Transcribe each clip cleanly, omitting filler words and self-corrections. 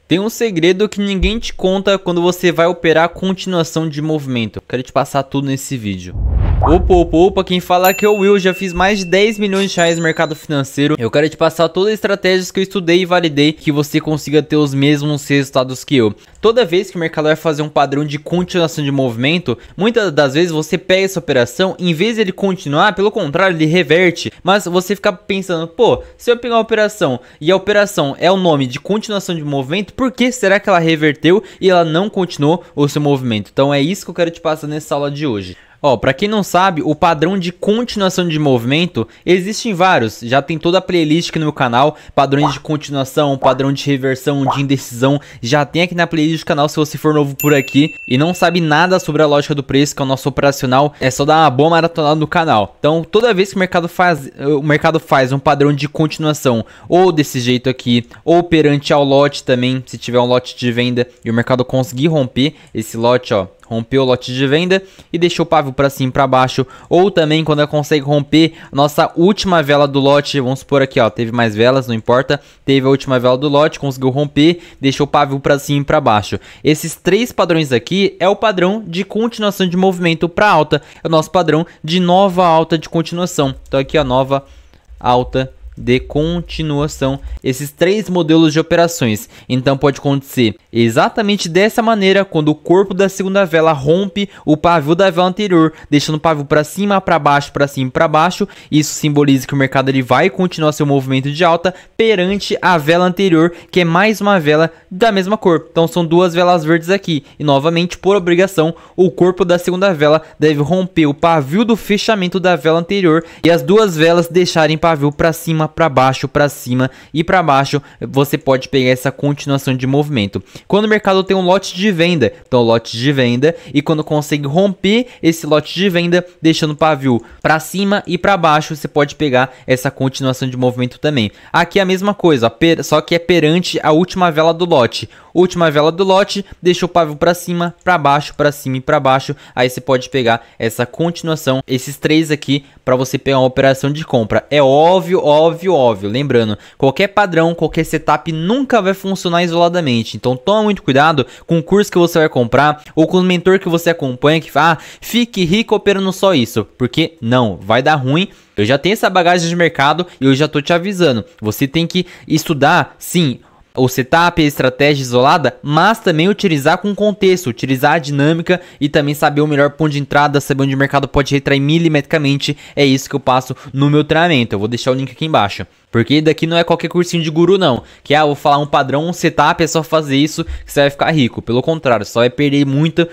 Tem um segredo que ninguém te conta quando você vai operar a continuação de movimento. Quero te passar tudo nesse vídeo. Opa, quem fala aqui é o Will, já fiz mais de 10 milhões de reais no mercado financeiro. Eu quero te passar todas as estratégias que eu estudei e validei que você consiga ter os mesmos resultados que eu. Toda vez que o mercado vai fazer um padrão de continuação de movimento, muitas das vezes você pega essa operação, em vez de ele continuar, pelo contrário, ele reverte. Mas você fica pensando, pô, se eu pegar uma operação e a operação é o nome de continuação de movimento, por que será que ela reverteu e ela não continuou o seu movimento? Então é isso que eu quero te passar nessa aula de hoje. Ó, pra quem não sabe, o padrão de continuação de movimento existem vários, já tem toda a playlist aqui no meu canal, padrões de continuação, padrão de reversão, de indecisão, já tem aqui na playlist do canal se você for novo por aqui e não sabe nada sobre a lógica do preço, que é o nosso operacional, é só dar uma boa maratonada no canal. Então, toda vez que o mercado faz um padrão de continuação, ou desse jeito aqui, ou perante ao lote também, se tiver um lote de venda e o mercado conseguir romper esse lote, ó, rompeu o lote de venda e deixou o pavio para cima e para baixo, ou também quando ela consegue romper a nossa última vela do lote, vamos supor aqui, ó, teve mais velas, não importa, teve a última vela do lote, conseguiu romper, deixou o pavio para cima e para baixo. Esses três padrões aqui é o padrão de continuação de movimento para alta, é o nosso padrão de nova alta de continuação. Então aqui a nova alta de continuação, esses três modelos de operações. Então pode acontecer exatamente dessa maneira, quando o corpo da segunda vela rompe o pavio da vela anterior, deixando o pavio para cima, para baixo, para cima e para baixo. Isso simboliza que o mercado ele vai continuar seu movimento de alta perante a vela anterior, que é mais uma vela da mesma cor. Então são duas velas verdes aqui e novamente, por obrigação, o corpo da segunda vela deve romper o pavio do fechamento da vela anterior e as duas velas deixarem pavio para cima, para baixo, para cima e para baixo. Você pode pegar essa continuação de movimento. Quando o mercado tem um lote de venda, então lote de venda, e quando consegue romper esse lote de venda, deixando o pavio para cima e para baixo, você pode pegar essa continuação de movimento também. Aqui é a mesma coisa, só que é perante a última vela do lote. Última vela do lote, deixa o pavio para cima, para baixo, para cima e para baixo. Aí você pode pegar essa continuação, esses três aqui, para você pegar uma operação de compra. É óbvio. Lembrando, qualquer padrão, qualquer setup nunca vai funcionar isoladamente. Então toma muito cuidado com o curso que você vai comprar ou com o mentor que você acompanha que fala, fique rico operando só isso. Porque não, vai dar ruim. Eu já tenho essa bagagem de mercado e eu já tô te avisando. Você tem que estudar, sim, o setup, a estratégia isolada, mas também utilizar com contexto, utilizar a dinâmica e também saber o melhor ponto de entrada, saber onde o mercado pode retrair milimetricamente. É isso que eu passo no meu treinamento. Eu vou deixar o link aqui embaixo. Porque daqui não é qualquer cursinho de guru não, que vou falar um padrão, um setup, é só fazer isso que você vai ficar rico. Pelo contrário, só vai perder muito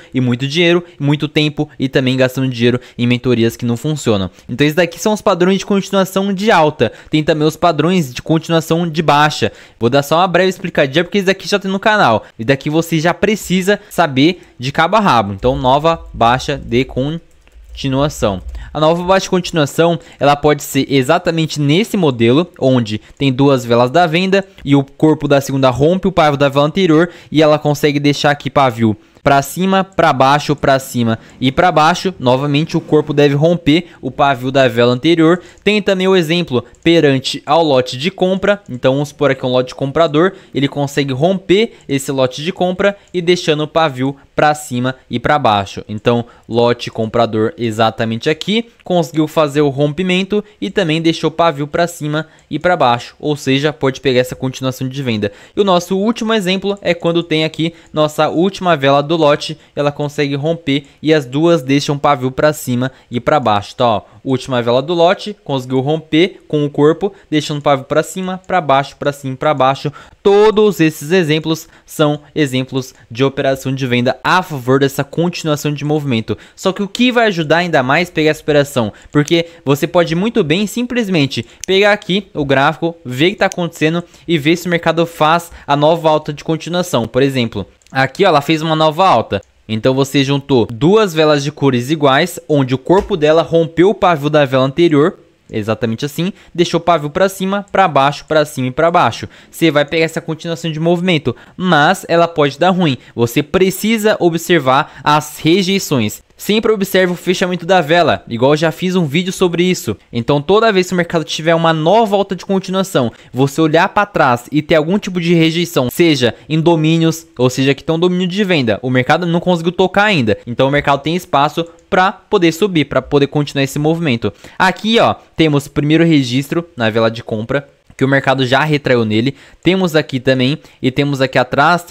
dinheiro, muito tempo e também gastando dinheiro em mentorias que não funcionam. Então esses daqui são os padrões de continuação de alta, tem também os padrões de continuação de baixa. Vou dar só uma breve explicadinha porque isso daqui já tem no canal. E daqui você já precisa saber de cabo a rabo. Então nova baixa de continuação. A nova baixa de continuação, ela pode ser exatamente nesse modelo, onde tem duas velas da venda e o corpo da segunda rompe o pavio da vela anterior e ela consegue deixar aqui pavio para cima, para baixo, para cima e para baixo. Novamente o corpo deve romper o pavio da vela anterior. Tem também o exemplo perante ao lote de compra. Então vamos supor aqui um lote de comprador, ele consegue romper esse lote de compra e deixando o pavio para cima e para baixo. Então lote comprador exatamente aqui conseguiu fazer o rompimento e também deixou o pavio para cima e para baixo, ou seja, pode pegar essa continuação de venda. E o nosso último exemplo é quando tem aqui nossa última vela do lote, ela consegue romper e as duas deixam o pavio para cima e para baixo. Então, ó, última vela do lote, conseguiu romper com o corpo, deixando o pavio para cima, para baixo, para cima, para baixo. Todos esses exemplos são exemplos de operação de venda a favor dessa continuação de movimento. Só que o que vai ajudar ainda mais pegar essa operação, porque você pode muito bem simplesmente pegar aqui o gráfico, ver o que está acontecendo e ver se o mercado faz a nova alta de continuação. Por exemplo, aqui ó, ela fez uma nova alta. Então você juntou duas velas de cores iguais, onde o corpo dela rompeu o pavio da vela anterior, exatamente assim, deixou o pavio para cima, para baixo, para cima e para baixo. Você vai pegar essa continuação de movimento, mas ela pode dar ruim. Você precisa observar as rejeições. sempre observe o fechamento da vela, igual eu já fiz um vídeo sobre isso. Então toda vez que o mercado tiver uma nova alta de continuação, você olhar para trás e ter algum tipo de rejeição, seja em domínios, ou seja, que tem um domínio de venda, o mercado não conseguiu tocar ainda, então o mercado tem espaço para poder subir, para poder continuar esse movimento. Aqui, ó, temos o primeiro registro na vela de compra, que o mercado já retraiu nele. Temos aqui também, e temos aqui atrás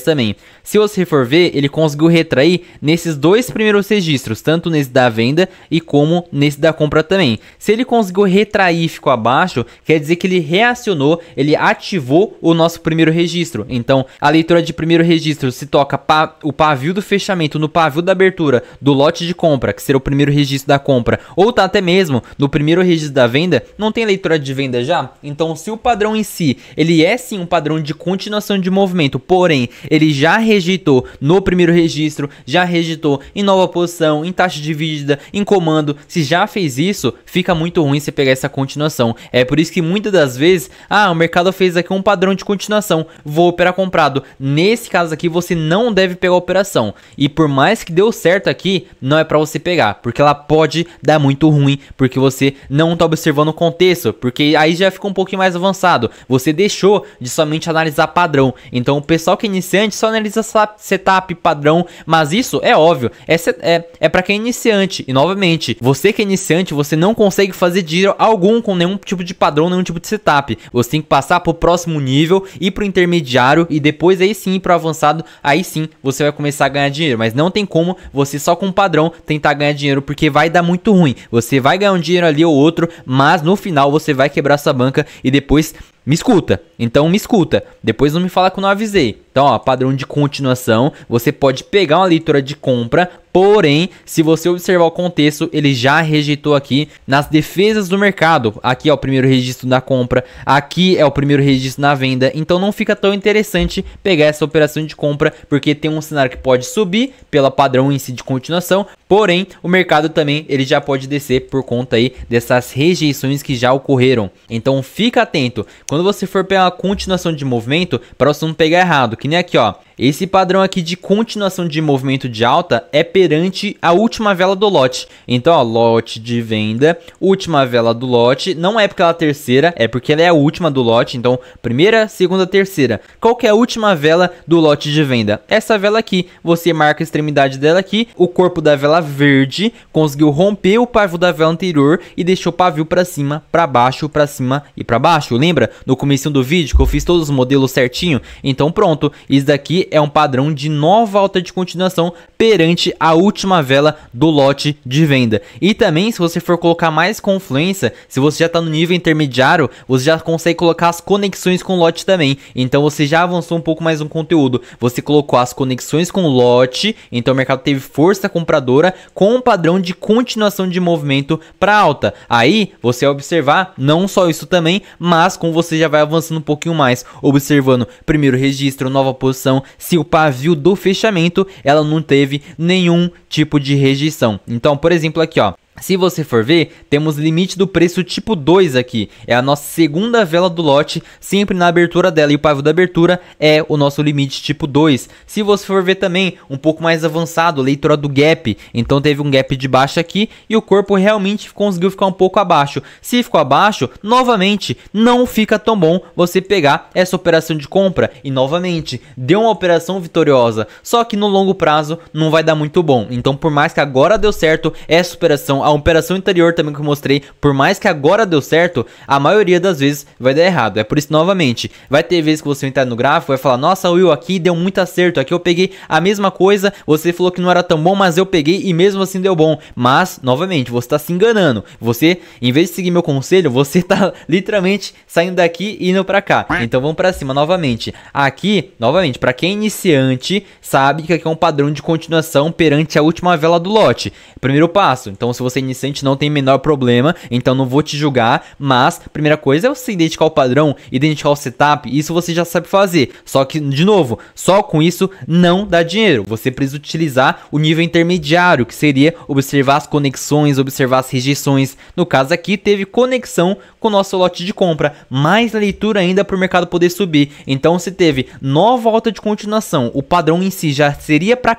também. Se você for ver, ele conseguiu retrair nesses dois primeiros registros, tanto nesse da venda e como nesse da compra também. Se ele conseguiu retrair e ficou abaixo, quer dizer que ele reacionou, ele ativou o nosso primeiro registro. Então, a leitura de primeiro registro se toca o pavio do fechamento no pavio da abertura do lote de compra, que será o primeiro registro da compra, ou tá até mesmo no primeiro registro da venda, não tem leitura de venda já? Então, se o padrão em si, ele é sim um padrão de continuação de movimento, porém, ele já rejeitou no primeiro registro, já rejeitou em nova posição, em taxa de dividida, em comando, se já fez isso, fica muito ruim você pegar essa continuação. É por isso que muitas das vezes, o mercado fez aqui um padrão de continuação, vou operar comprado. Nesse caso aqui, você não deve pegar a operação. E por mais que deu certo aqui, não é para você pegar, porque ela pode dar muito ruim, porque você não tá observando o contexto, porque aí já fica um pouquinho mais avançado, você deixou de somente analisar padrão. Então o pessoal que é iniciante só analisa setup, padrão, mas isso é óbvio, é para quem é iniciante. E novamente, você que é iniciante, você não consegue fazer dinheiro algum com nenhum tipo de padrão, nenhum tipo de setup. Você tem que passar pro próximo nível, ir pro intermediário e depois aí sim pro avançado, aí sim você vai começar a ganhar dinheiro. Mas não tem como você só com padrão tentar ganhar dinheiro, porque vai dar muito ruim. Você vai ganhar um dinheiro ali ou outro, mas no final você vai quebrar sua banca e depois me escuta. Então me escuta. Depois não me fala que eu não avisei. Então, ó, padrão de continuação, você pode pegar uma leitura de compra, porém, se você observar o contexto, ele já rejeitou aqui nas defesas do mercado. Aqui é o primeiro registro da compra, aqui é o primeiro registro na venda, então não fica tão interessante pegar essa operação de compra, porque tem um cenário que pode subir pela padrão em si de continuação, porém, o mercado também, ele já pode descer por conta aí dessas rejeições que já ocorreram. Então, fica atento. Quando você for pegar uma continuação de movimento, para você não pegar errado, que nem aqui, ó. Esse padrão aqui de continuação de movimento de alta é perante a última vela do lote. Então, ó, lote de venda, última vela do lote, não é porque ela é a terceira, é porque ela é a última do lote. Então, primeira, segunda, terceira. Qual que é a última vela do lote de venda? Essa vela aqui, você marca a extremidade dela aqui, o corpo da vela verde conseguiu romper o pavio da vela anterior e deixou o pavio para cima, para baixo, para cima e para baixo. Lembra no começo do vídeo que eu fiz todos os modelos certinho? Então, pronto, isso daqui é um padrão de nova alta de continuação perante a última vela do lote de venda. E também, se você for colocar mais confluência, se você já está no nível intermediário, você já consegue colocar as conexões com o lote também. Então você já avançou um pouco mais no conteúdo. Você colocou as conexões com o lote, então o mercado teve força compradora com um padrão de continuação de movimento para alta. Aí você vai observar não só isso também, mas como você já vai avançando um pouquinho mais, observando primeiro registro, nova posição, se o pavio do fechamento ela não teve nenhum tipo de rejeição. Então, por exemplo, aqui, ó, se você for ver, temos limite do preço tipo 2 aqui. É a nossa segunda vela do lote, sempre na abertura dela. E o pavio da abertura é o nosso limite tipo 2. Se você for ver também, um pouco mais avançado, leitura do gap. Então teve um gap de baixo aqui e o corpo realmente conseguiu ficar um pouco abaixo. Se ficou abaixo, novamente, não fica tão bom você pegar essa operação de compra. E novamente, deu uma operação vitoriosa. Só que no longo prazo não vai dar muito bom. Então por mais que agora deu certo essa operação, a operação anterior também que eu mostrei, por mais que agora deu certo, a maioria das vezes vai dar errado. É por isso, novamente, vai ter vezes que você entrar no gráfico, vai falar, nossa Will, aqui deu muito acerto, aqui eu peguei a mesma coisa, você falou que não era tão bom, mas eu peguei e mesmo assim deu bom. Mas, novamente, você está se enganando. Você, em vez de seguir meu conselho, você tá literalmente saindo daqui e indo para cá. Então vamos para cima novamente. Aqui, novamente, para quem é iniciante, sabe que aqui é um padrão de continuação perante a última vela do lote. Primeiro passo. Então, se você você é iniciante, não tem menor problema, então não vou te julgar, mas a primeira coisa é você identificar o padrão, identificar o setup, isso você já sabe fazer. Só que, de novo, só com isso não dá dinheiro. Você precisa utilizar o nível intermediário, que seria observar as conexões, observar as rejeições. No caso aqui, teve conexão com o nosso lote de compra, mais leitura ainda para o mercado poder subir. Então, se teve nova alta de continuação, o padrão em si já seria para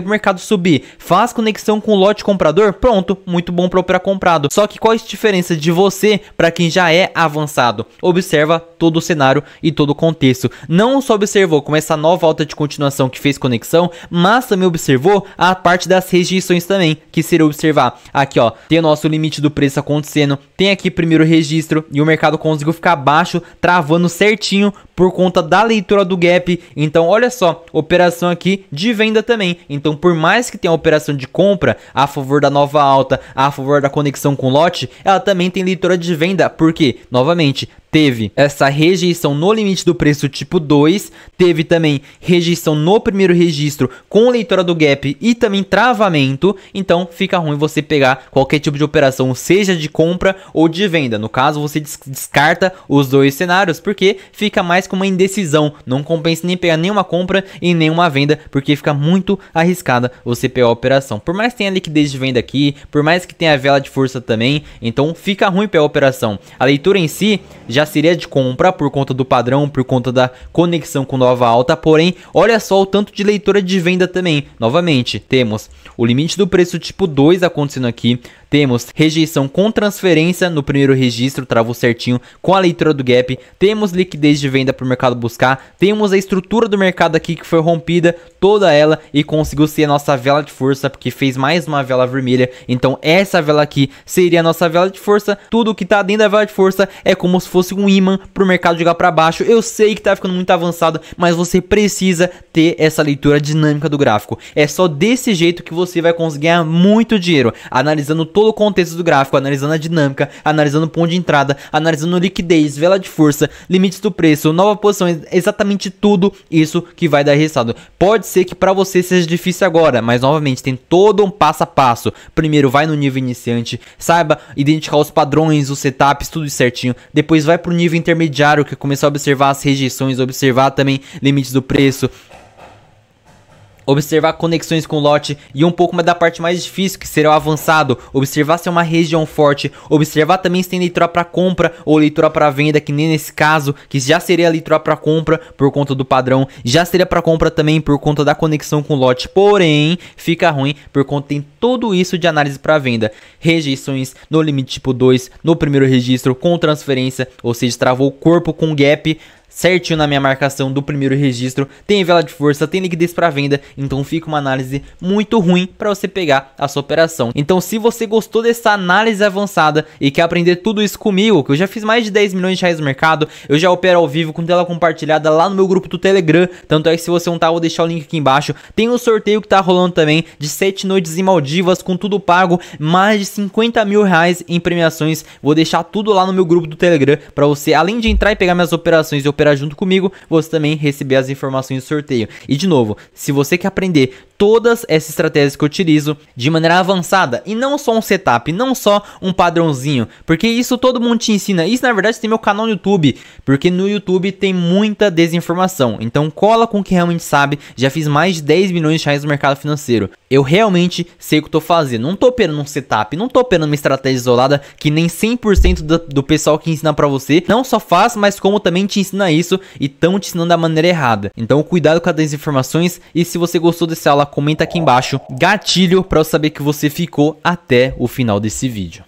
o mercado subir, faz conexão com o lote comprador, pronto, muito bom para operar comprado. Só que qual é a diferença de você para quem já é avançado? Observa todo o cenário e todo o contexto. Não só observou como essa nova alta de continuação que fez conexão, mas também observou a parte das rejeições também, que seria observar aqui, ó, tem o nosso limite do preço acontecendo, tem aqui primeiro registro e o mercado conseguiu ficar abaixo, travando certinho por conta da leitura do gap. Então olha só, operação aqui de venda também. Então por mais que tenha a operação de compra a favor da nova alta, a favor da conexão com lote, ela também tem leitura de venda, porque novamente teve essa rejeição no limite do preço tipo 2, teve também rejeição no primeiro registro com leitura do gap e também travamento. Então fica ruim você pegar qualquer tipo de operação, seja de compra ou de venda. No caso, você descarta os dois cenários, porque fica mais com uma indecisão. Não compensa nem pegar nenhuma compra e nenhuma venda, porque fica muito arriscada você pegar a operação. Por mais que tenha liquidez de venda aqui, por mais que tenha vela de força também, então fica ruim pegar a operação. A leitura em si já seria de compra por conta do padrão, por conta da conexão com nova alta, porém, olha só o tanto de leitura de venda também. Novamente, temos o limite do preço tipo 2 acontecendo aqui, temos rejeição com transferência no primeiro registro, travou certinho com a leitura do gap, temos liquidez de venda para o mercado buscar, temos a estrutura do mercado aqui que foi rompida, toda ela, e conseguiu ser a nossa vela de força, porque fez mais uma vela vermelha. Então essa vela aqui seria a nossa vela de força. Tudo que tá dentro da vela de força é como se fosse um imã para o mercado jogar para baixo. Eu sei que tá ficando muito avançado, mas você precisa ter essa leitura dinâmica do gráfico. É só desse jeito que você vai conseguir ganhar muito dinheiro, analisando todo o contexto do gráfico, analisando a dinâmica, analisando o ponto de entrada, analisando liquidez, vela de força, limites do preço, nova posição, exatamente tudo isso que vai dar resultado. Pode ser que para você seja difícil agora, mas novamente tem todo um passo a passo. Primeiro vai no nível iniciante, saiba identificar os padrões, os setups, tudo certinho. Depois vai para o nível intermediário, que é começar a observar as rejeições, observar também limites do preço, observar conexões com lote, e um pouco mais da parte mais difícil, que será o avançado, observar se é uma região forte, observar também se tem leitura para compra ou leitura para venda, que nem nesse caso, que já seria leitura para compra por conta do padrão, já seria para compra também por conta da conexão com lote, porém fica ruim por conta tem tudo isso de análise para venda, rejeições no limite tipo 2, no primeiro registro com transferência, ou seja, travou o corpo com gap certinho na minha marcação do primeiro registro, tem vela de força, tem liquidez para venda, então fica uma análise muito ruim para você pegar a sua operação. Então se você gostou dessa análise avançada e quer aprender tudo isso comigo, que eu já fiz mais de 10 milhões de reais no mercado, eu já opero ao vivo com tela compartilhada lá no meu grupo do Telegram, tanto é que se você não tá, eu vou deixar o link aqui embaixo. Tem um sorteio que tá rolando também de 7 noites em Maldivas com tudo pago, mais de 50 mil reais em premiações. Vou deixar tudo lá no meu grupo do Telegram para você, além de entrar e pegar minhas operações e operar junto comigo, você também receber as informações do sorteio. E de novo, se você quer aprender todas essas estratégias que eu utilizo de maneira avançada, e não só um setup, não só um padrãozinho, porque isso todo mundo te ensina. Isso na verdade tem meu canal no YouTube, porque no YouTube tem muita desinformação. Então cola com o que realmente sabe. Já fiz mais de 10 milhões de reais no mercado financeiro. Eu realmente sei o que eu tô fazendo. Não tô operando um setup, não tô operando uma estratégia isolada que nem 100% do pessoal que ensina pra você não só faz, mas como também te ensina isso e estão te ensinando da maneira errada. Então cuidado com as desinformações, e se você gostou dessa aula, comenta aqui embaixo gatilho para eu saber que você ficou até o final desse vídeo.